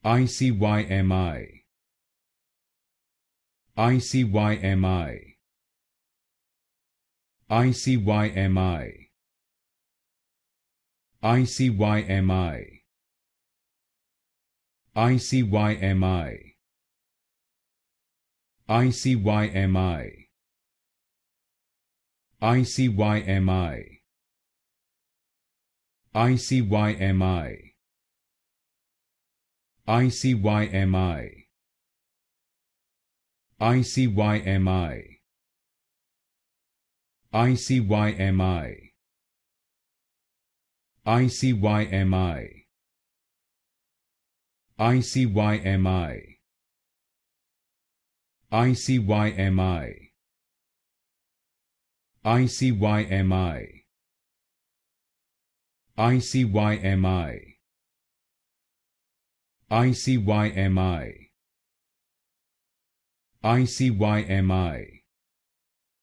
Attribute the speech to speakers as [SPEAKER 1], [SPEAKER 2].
[SPEAKER 1] ICYMI, ICYMI, ICYMI, ICYMI, ICYMI, ICYMI, ICYMI, ICYMI, ICYMI, ICYMI, ICYMI, ICYMI, ICYMI, ICYMI, ICYMI, ICYMI, ICYMI, ICYMI,